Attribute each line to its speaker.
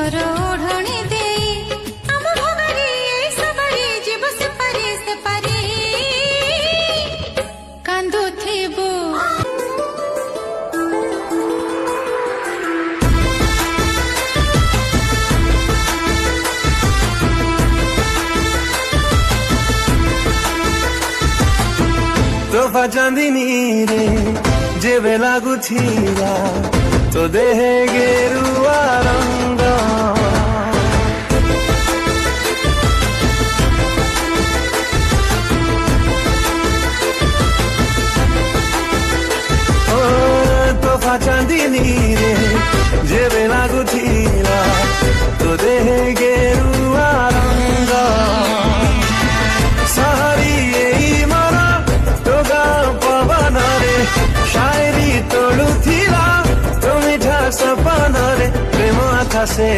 Speaker 1: ତୋର ଓଢ଼ଣୀ ଦେଇ ଆମ ଭଗରେ ସବାରି ଯିବ ସେପାରି ସେପାରି କାନ୍ଦୁଥିବୁ।
Speaker 2: तोहफा चांदनी रे जेबे लाଗୁଥିଲା तो देहे गेरुआ रंग ओ तोहफा चांदनी रे जेबे ଲାଗୁଥିଲା तो देहे गेरुआ रंग सहरी मरा टोगा पवन रे शायरी तोड़ुथिला तो मिठा सपन रे प्रेम आकाशे